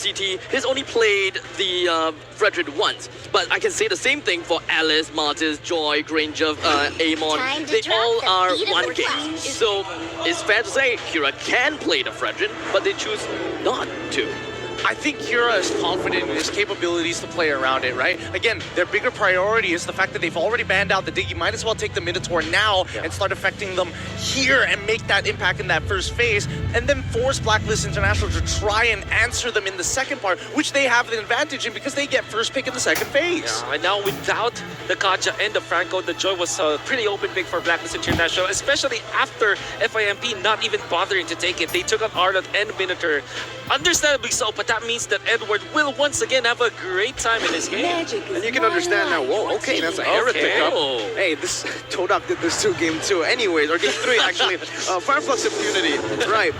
MCT, he's only played the Frederick once. But I can say the same thing for Alice, Martis, Joy, Granger, Amon. They all are one game. So it's fair to say Kira can play the Frederick, but they choose not to. I think Kira is confident in his capabilities to play around it, right? Again, their bigger priority is the fact that they've already banned out the Dig. You might as well take the Minotaur now and start affecting them here and make that impact in that first phase, and then force Blacklist International to try and answer them in the second part, which they have an advantage in because they get first pick in the second phase. Yeah, and now without the Kaja and the Franco, the Joy was a pretty open pick for Blacklist International, especially after FIMP not even bothering to take it. They took out Arlott and Minotaur. Understandably so, but that means that Edward will once again have a great time in this game. And you can understand now, whoa, okay, that's a Herod pickup. Hey, this Toadop did this too, game 2 anyways, or game 3 actually. Fireflux Impunity, right.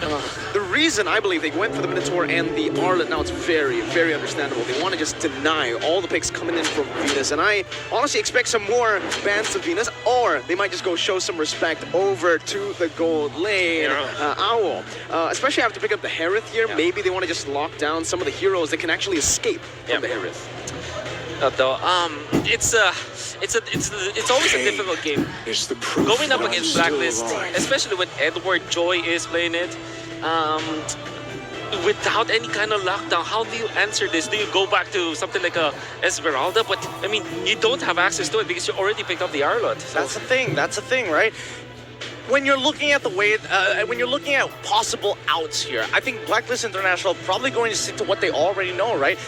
The reason I believe they went for the Minotaur and the Arlott now, it's very, very understandable. They want to just deny all the picks coming in from Venus, and I honestly expect some more bans to Venus, or they might just go show some respect over to the gold lane. Owl, especially after pick up the Herith here, maybe they want to just lock down some of the heroes that can actually escape from the Herith. It's always a difficult game. Going up against Blacklist, especially when Edward Joy is playing it, without any kind of lockdown, how do you answer this? Do you go back to something like a Esmeralda? But I mean, you don't have access to it because you already picked up the Arlott. So. That's the thing, right? When you're looking at the way, when you're looking at possible outs here, I think Blacklist International probably going to stick to what they already know, right?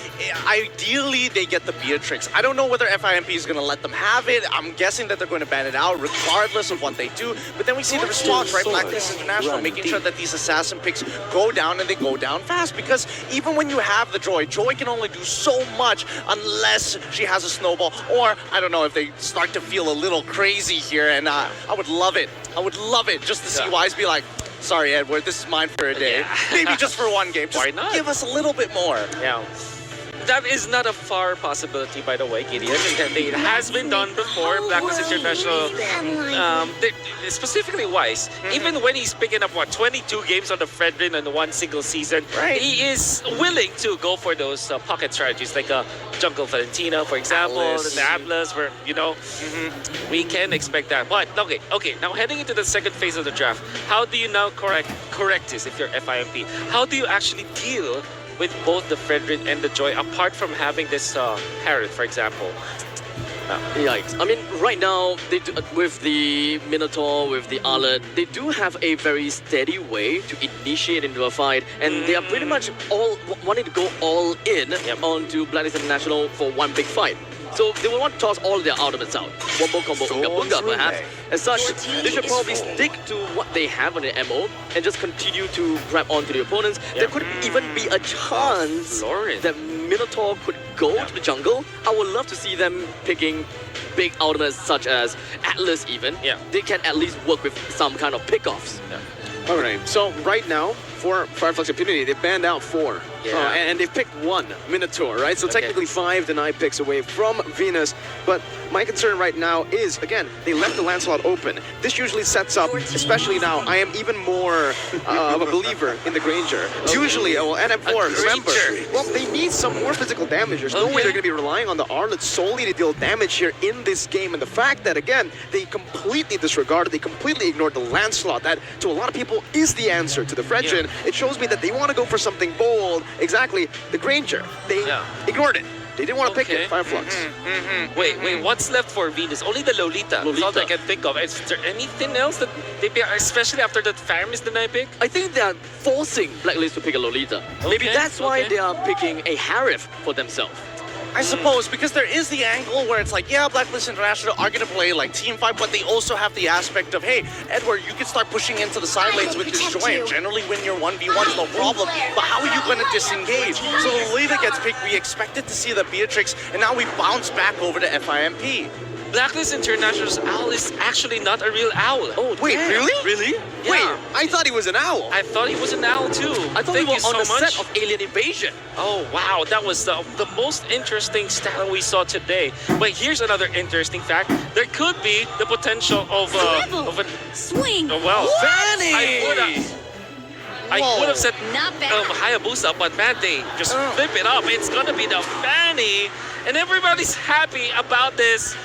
Ideally, they get the Beatrix. I don't know whether FIMP is going to let them have it. I'm guessing that they're going to ban it out regardless of what they do. But then we see the response, right? Blacklist International making sure that these assassin picks go down and they go down fast, because even when you have the Joy can only do so much unless she has a snowball, or I don't know if they start to feel a little crazy here, and I would love it. I would love it just to see Wise be like, sorry, Edward, this is mine for a day. Maybe just for one game. Just Why not? Give us a little bit more. Yeah. That is not a far possibility, by the way, Gideon. It has been done before. Blacklist International, specifically Wise, even when he's picking up, 22 games on the Fredrin in one single season, he is willing to go for those pocket strategies, like Jungle Valentina, for example, the Atlas, where, you know, we can expect that. But, okay, now heading into the second phase of the draft, how do you now correct this if you're FIMP? How do you actually deal with both the Frederick and the Joy, apart from having this Herod, for example? Yikes. I mean, right now, they do, with the Minotaur, with the Arlott, they do have a very steady way to initiate into a fight, and they are pretty much all wanting to go all in onto Blacklist International for one big fight. So they will want to toss all their ultimates out. Wombo combo Unga Bunga, perhaps. As such, they should probably stick to what they have on the MO and just continue to grab onto the opponents. There could even be a chance that Minotaur could go to the jungle. I would love to see them picking big ultimates such as Atlas even. They can at least work with some kind of pickoffs. Alright, so right now, for Fireflux Impunity, they banned out 4. And they've picked 1 Minotaur, right? So technically 5 denied picks away from Venus. But my concern right now is, again, they left the Lancelot open. This usually sets up, especially now, I am even more of a believer in the Granger. Usually, well, NM4, remember, well, they need some more physical damage. There's no way they're going to be relying on the Arlott solely to deal damage here in this game. And the fact that, again, they completely disregarded, they completely ignored the Lancelot, that to a lot of people is the answer to the Fredrin. It shows me that they want to go for something bold. Exactly, the Granger. They ignored it. They didn't want to pick it, Fireflux. Wait, what's left for Venus? Only the Lolita. That's all I can think of. Is there anything else that they pick, especially after the Farum is the night pick? I think they are forcing Blacklist to pick a Lolita. Maybe that's why they are picking a Harif for themselves. I suppose, because there is the angle where it's like, yeah, Blacklist International are going to play like team fight, but they also have the aspect of, hey, Edward, you can start pushing into the side lanes with this Joy and generally win your 1v1s, no problem, but how are you going to disengage? So the Lolita gets picked, we expected to see the Beatrix, and now we bounce back over to FIMP. Blacklist International's owl is actually not a real owl. Oh, wait, really? Really? Yeah. Wait, I thought he was an owl. I thought he was an owl too. I thought he was on the set of Alien Invasion. Oh, wow. That was the most interesting stat we saw today. But here's another interesting fact. There could be the potential of an... Swing! Oh, well, Fanny! I would have said Not bad. Hayabusa, but man, they just flip it up. It's gonna be the Fanny, and everybody's happy about this.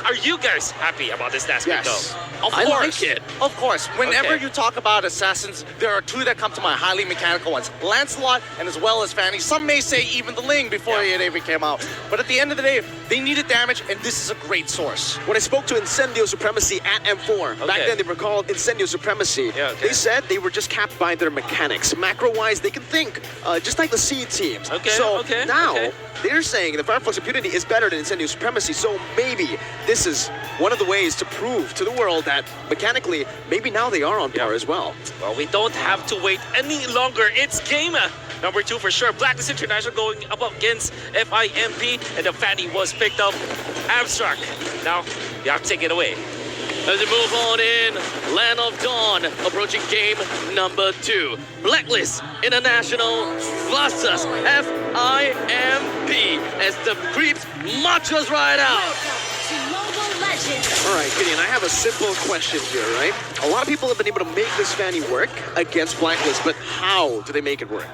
Are you guys happy about this last pick, Yes. though? Of I course. like it. Of course. Whenever Okay. you talk about assassins, there are two that come to mind, highly mechanical ones. Lancelot and as well as Fanny. Some may say even the Ling before it even came out. But at the end of the day, they needed damage, and this is a great source. When I spoke to Incendio Supremacy at M4, back Okay. then they were called Incendio Supremacy. Yeah, okay. They said they were just capped by their mechanics. Macro-wise, they can think, just like the C teams. Okay, so okay, now, okay. they're saying the Fireflux immunity is better than Incendio Supremacy, so maybe this is one of the ways to prove to the world that mechanically, maybe now they are on par as well. Well, we don't have to wait any longer. It's game number 2 for sure. Blacklist International going up against FIMP, and the Fanny was picked up. Abstract. Now, you have to take it away. As we move on in Land of Dawn, approaching game number 2. Blacklist International versus FIMP as the creeps marches right out. To Mobile Legends. All right, Gideon, I have a simple question here, right? A lot of people have been able to make this Fanny work against Blacklist, but how do they make it work?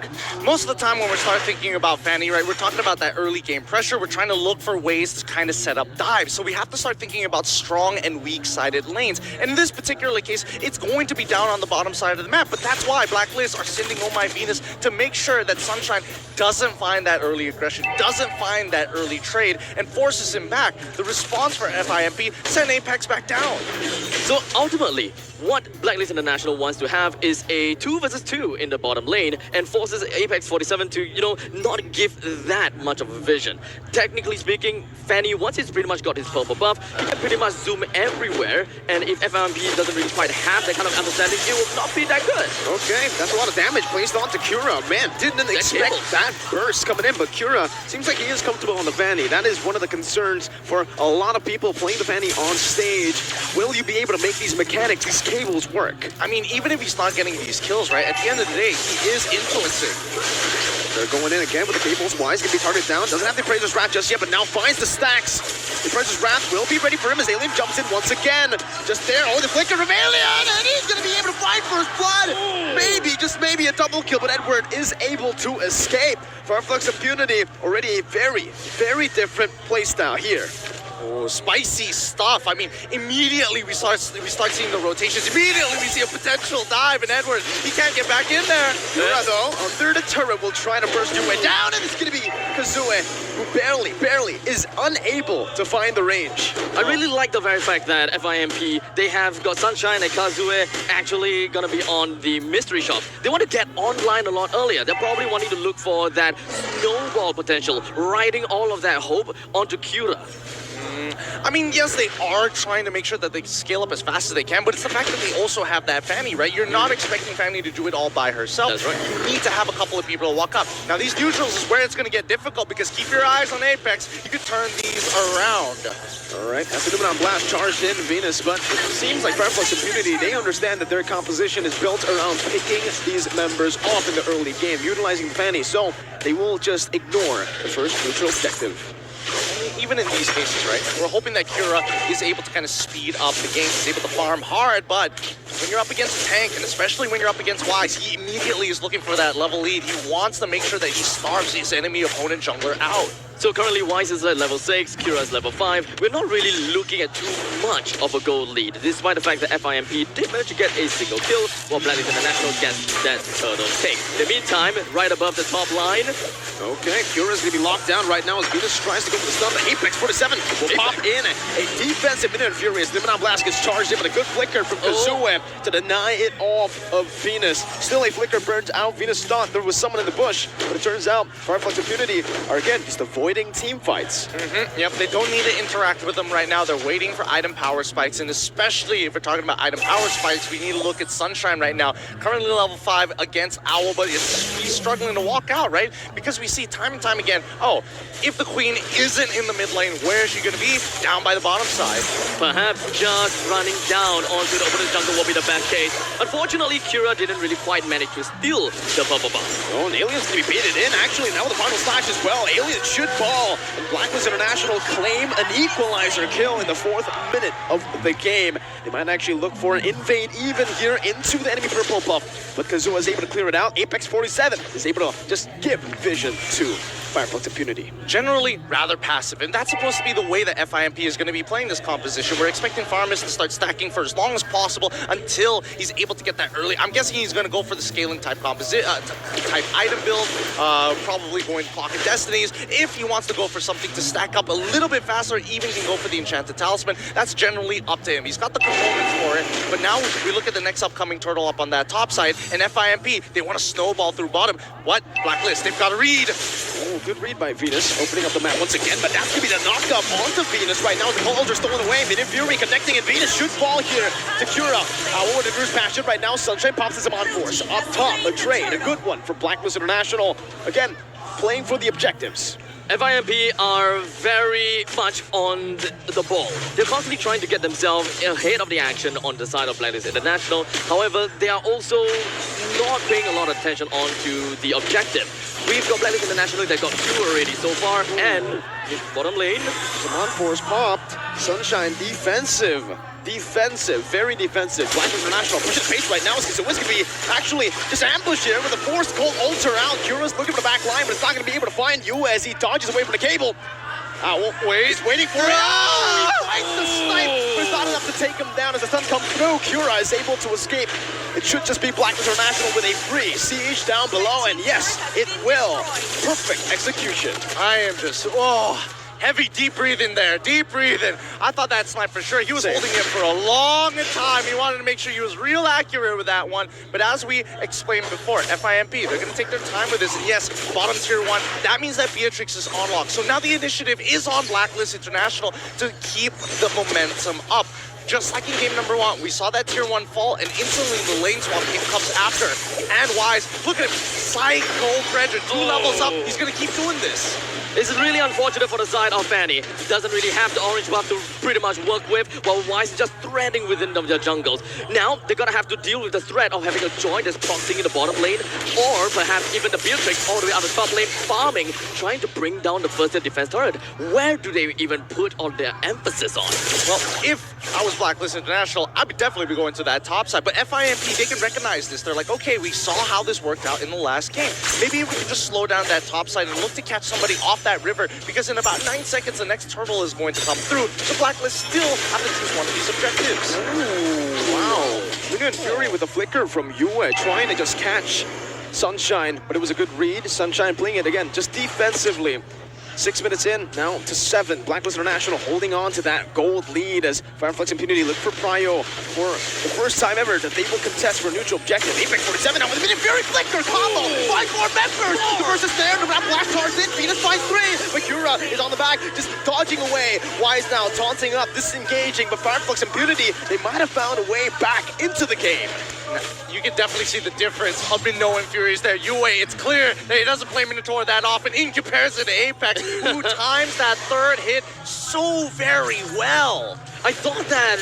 Most of the time when we start thinking about Fanny, right, we're talking about that early game pressure. We're trying to look for ways to kind of set up dives. So we have to start thinking about strong and weak-sided lanes. And in this particular case, it's going to be down on the bottom side of the map. But that's why Blacklist are sending Oh My Venus to make sure that Sunshine doesn't find that early aggression, doesn't find that early trade, and forces him back. The response for FIMP, send Apex back down. So ultimately, what Blacklist International wants to have is a 2 versus 2 in the bottom lane and forces Apex 47 to, not give that much of a vision. Technically speaking, Fanny, once he's pretty much got his purple buff, he can pretty much zoom everywhere, and if FIMP doesn't really quite have that kind of understanding, it will not be that good. Okay, that's a lot of damage placed onto Kura. Man, didn't expect kills. that burst coming in, but Kura seems like he is comfortable on the Fanny. That is one of the concerns for a lot of people playing the Fanny on stage. Will you be able to make these mechanics, these cables work? I mean, even if he's not getting these kills, right, at the end of the day, he is influencing. They're going in again with the cables. Wise gonna be targeted down. Doesn't have the Appraiser's Wrath just yet, but now finds the stacks. The Appraiser's Wrath will be ready for him as Alien jumps in once again. Just there. Oh, the flicker from Alien, and he's gonna be able to find first blood. Maybe, just maybe a double kill, but Edward is able to escape. Farflux Impunity, already a very, very different playstyle here. Oh, spicy stuff. I mean, immediately we start seeing the rotations. Immediately we see a potential dive, and Edward, he can't get back in there. Kura, though, under the turret will try to burst your way down, and it's gonna be Kazue, who barely is unable to find the range. I really like the very fact that FIMP, they have got Sunshine and Kazue actually gonna be on the mystery shop. They want to get online a lot earlier. They're probably wanting to look for that snowball potential, riding all of that hope onto Kura. I mean, yes, they are trying to make sure that they scale up as fast as they can, but it's the fact that they also have that Fanny, right? You're not expecting Fanny to do it all by herself. That's right. You need to have a couple of people to walk up. Now, these neutrals is where it's going to get difficult, because keep your eyes on Apex. You could turn these around. All right, that's the on blast charged in Venus, but it seems like Fireflux Impunity, they understand that their composition is built around picking these members off in the early game, utilizing Fanny, so they will just ignore the first neutral objective. Even in these cases, right, we're hoping that Kura is able to kind of speed up the game, is able to farm hard, but when you're up against a tank, and especially when you're up against Wise, he immediately is looking for that level lead. He wants to make sure that he starves his enemy opponent jungler out. So currently Wise is at level 6, Kira is level 5. We're not really looking at too much of a gold lead, despite the fact that FIMP did manage to get a single kill, while Blacklist International gets that turtle take. In the meantime, right above the top line, Okay, Kura's gonna be locked down right now as Venus tries to go for the stun. The Apex 47 will pop in a defensive minute furious. Nimona Blast gets charged in with a good flicker from Kazue to deny it off of Venus. Still a flicker burns out. Venus thought there was someone in the bush, but it turns out Fireflux Impunity are again just avoiding team fights. Yep, they don't need to interact with them right now. They're waiting for item power spikes, and especially if we're talking about item power spikes, we need to look at Sunshine right now. Currently level 5 against Owl, but he's struggling to walk out, right? Because we see time and time again, if the Queen isn't in the mid lane, where is she going to be? Down by the bottom side. perhaps just running down onto the opponent's jungle will be the best case. Unfortunately, Kira didn't really quite manage to steal the purple buff. Oh, and Aliens can be baited in. Actually, now with the final slash as well. Aliens should fall. And Blacklist International claim an equalizer kill in the 4th minute of the game. They might actually look for an invade even here into the enemy purple buff. But Kazua is able to clear it out. Apex 47 is able to just give vision to Fireflux Impunity. Generally rather passive, and that's supposed to be the way that FIMP is going to be playing this composition. We're expecting Farmers to start stacking for as long as possible until he's able to get that early. I'm guessing he's going to go for the scaling type type item build, probably going Pocket Destinies. If he wants to go for something to stack up a little bit faster, even can go for the Enchanted Talisman. That's generally up to him. He's got the components for it, but now we look at the next upcoming turtle up on that top side, and FIMP, they want to snowball through bottom. What? Blacklist, they've got a read. Oh, good read by Venus, opening up the map once again, but that's going to be the knock-up onto Venus right now. The calls are stolen away. Mid Fury connecting, and Venus should fall here. Sakura, what would the Bruce pass it right now? Sunshine pops his on force. Up top, a trade, a good one for Blacklist International. Again, playing for the objectives. FIMP are very much on the ball. They're constantly trying to get themselves ahead of the action on the side of Blacklist International. However, they are also not paying a lot of attention onto the objective. We've got Blacklist International that got 2 already so far, and bottom lane. Zaman force popped. Sunshine defensive. Defensive, very defensive. Blacklist International pushing the pace right now. So it's going to be actually just ambush here with a forced cold ultra out. Kura's looking for the back line, but it's not going to be able to find you as he dodges away from the cable. He's waiting for it. Oh, he finds the snipe, but it's not enough to take him down as the stun comes through. Kura is able to escape. It should just be Blacklist International with a free siege down below, and yes, it will. Perfect execution. I am just, heavy deep breathing there, deep breathing. I thought that snipe for sure. He was holding it for a long time. He wanted to make sure he was real accurate with that one. But as we explained before, FIMP, they're going to take their time with this. And yes, bottom tier 1, that means that Beatrix is on lock. So now the initiative is on Blacklist International to keep the momentum up. Just like in game number 1, we saw that tier 1 fall, and instantly the lane swap comes after. And Wise, look at him, Psycho Predator, 2 levels up. He's going to keep doing this. It's really unfortunate for the side of Fanny. He doesn't really have the orange buff to pretty much work with, while Wise is just threading within the jungles. Now, they're gonna have to deal with the threat of having a Joy that's proxying in the bottom lane, or perhaps even the Beatrix all the way out the top lane, farming, trying to bring down the first defense turret. Where do they even put all their emphasis on? Well, if I was Blacklist International, I would definitely be going to that top side. But FIMP, they can recognize this. They're like, okay, we saw how this worked out in the last game. Maybe we can just slow down that top side and look to catch somebody off that river, because in about 9 seconds, the next turtle is going to come through. The Blacklist still have to choose one of these objectives. Ooh, wow. Lunar and Fury with a flicker from Yue, trying to just catch Sunshine, but it was a good read. Sunshine playing it again, just defensively. 6 minutes in, now to 7. Blacklist International holding on to that gold lead as Fireflux Impunity look for Prio for the first time ever that they will contest for a neutral objective. Apex 47 now with a Minion Fury Flicker combo! 5 more members! The first is there, the Rat Blast charges in, Venus finds 3! Makura is on the back, just dodging away. Wise now taunting up, disengaging, but Fireflux Impunity, they might have found a way back into the game. You can definitely see the difference of Minoa and Fury's there. Yue, it's clear that he doesn't play Minotaur that often in comparison to Apex, who times that third hit so very well. I thought that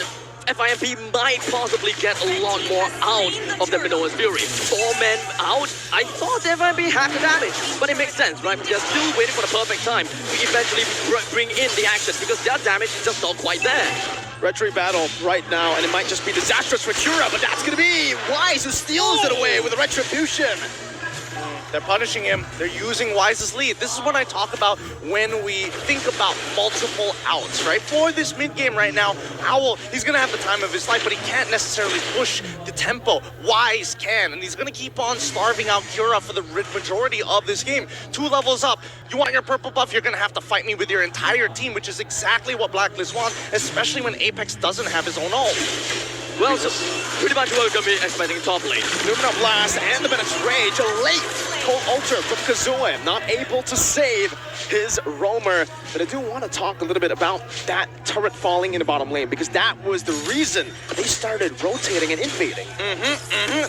FIMP might possibly get a lot more out of the Minoa's Fury. 4 men out, I thought FIMP had the damage, but it makes sense, right? They're still waiting for the perfect time to eventually bring in the action, because their damage is just not quite there. Retry battle right now, and it might just be disastrous for Kura, but that's gonna be Wise who steals it away with a Retribution. They're punishing him. They're using Wise's lead. This is what I talk about when we think about multiple outs, right? For this mid-game right now, Owl, he's going to have the time of his life, but he can't necessarily push the tempo. Wise can, and he's going to keep on starving out Kura for the majority of this game. 2 levels up. You want your purple buff, you're going to have to fight me with your entire team, which is exactly what Blacklist wants, especially when Apex doesn't have his own ult. Well, so pretty much what we're going to be expecting top lane. Lumina Blast and the Menace Rage, a late Cold Ultra from Kazooie, not able to save his roamer. But I do want to talk a little bit about that turret falling in the bottom lane, because that was the reason they started rotating and invading.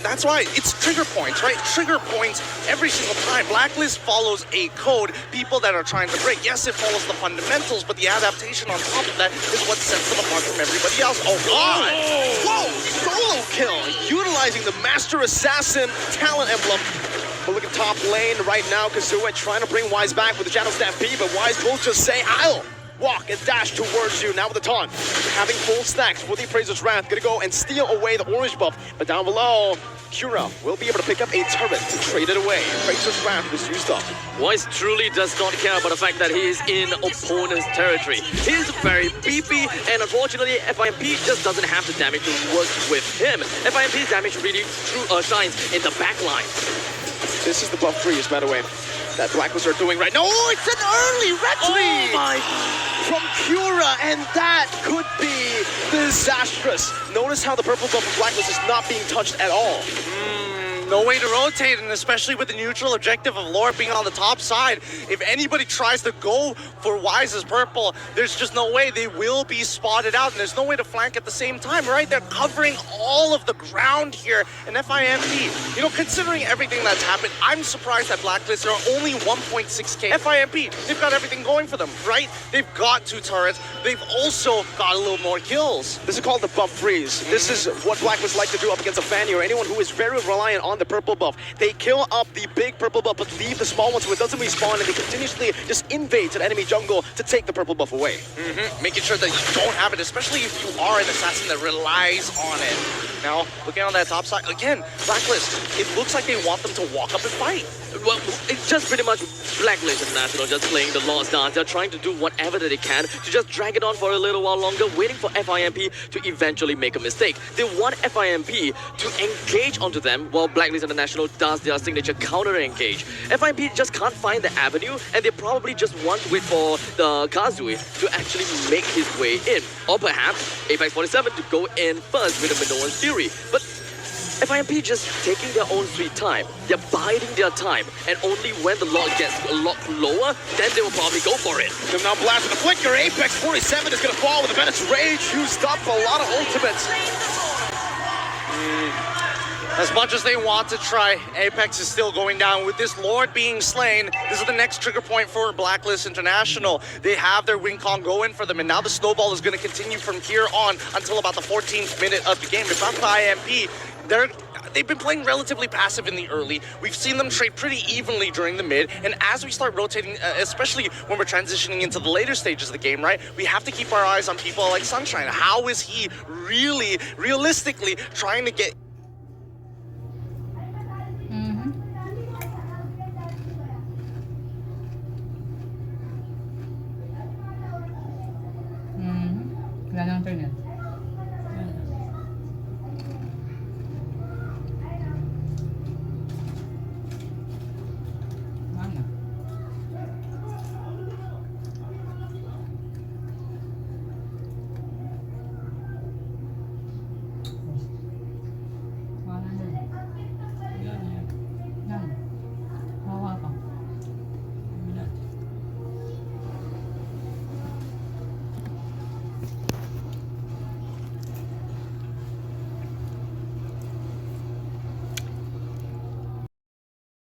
That's why it's trigger points, right? Trigger points every single time. Blacklist follows a code, people that are trying to break. Yes, it follows the fundamentals, but the adaptation on top of that is what sets them apart from everybody else. Oh, God! Whoa! Solo kill, utilizing the Master Assassin talent emblem. But look at top lane right now. Kazooie trying to bring Wise back with the Shadow Stampede, but Wise will just say, I'll walk and dash towards you. Now with the taunt, having full stacks for the Appraiser's Wrath, gonna go and steal away the orange buff. But down below, Kura will be able to pick up a turret to trade it away. Appraiser's Wrath was used up. Wise truly does not care about the fact that he is in opponent's territory. He's very beefy, and unfortunately, FIMP just doesn't have the damage to work with him. FIMP's damage really shines in the backline. This is the buff freeze, by the way, that Blacklist are doing right now. Oh, it's an early retreat! Oh my! From Kura, and that could be disastrous. Notice how the purple buff of Blacklist is not being touched at all. No way to rotate, and especially with the neutral objective of Lord being on the top side. If anybody tries to go for Wise's purple, there's just no way. They will be spotted out, and there's no way to flank at the same time, right? They're covering all of the ground here. And FIMP, you know, considering everything that's happened, I'm surprised that Blacklist are only 1.6k. FIMP, they've got everything going for them, right? They've got 2 turrets. They've also got a little more kills. This is called the buff freeze. This is what Blacklist like to do up against a Fanny or anyone who is very reliant on the purple buff. They kill up the big purple buff, but leave the small one so it doesn't respawn, and they continuously just invade to the enemy jungle to take the purple buff away. Making sure that you don't have it, especially if you are an assassin that relies on it. Now, looking on that top side, again, Blacklist, it looks like they want them to walk up and fight. Well, it's just pretty much Blacklist International just playing the Lost Dance. They're trying to do whatever that they can to just drag it on for a little while longer, waiting for FIMP to eventually make a mistake. They want FIMP to engage onto them while Blacklist International does their signature counter-engage. FIMP just can't find the avenue, and they probably just want to wait for the Kazooie to actually make his way in. Or perhaps Apex 47 to go in first with a Minoan's Fury. But FIMP just taking their own sweet time. They're biding their time, and only when the log gets a lot lower, then they will probably go for it. They're now blasting the flicker. Apex 47 is going to fall with the Venice Rage used up. A lot of ultimates. As much as they want to try, Apex is still going down. With this Lord being slain, this is the next trigger point for Blacklist International. They have their win con going for them, and now the snowball is going to continue from here on until about the 14th minute of the game. If not by IMP, they've been playing relatively passive in the early. We've seen them trade pretty evenly during the mid, and as we start rotating, especially when we're transitioning into the later stages of the game, right, we have to keep our eyes on people like Sunshine. How is he really, realistically trying to get... Wala nang turn yan.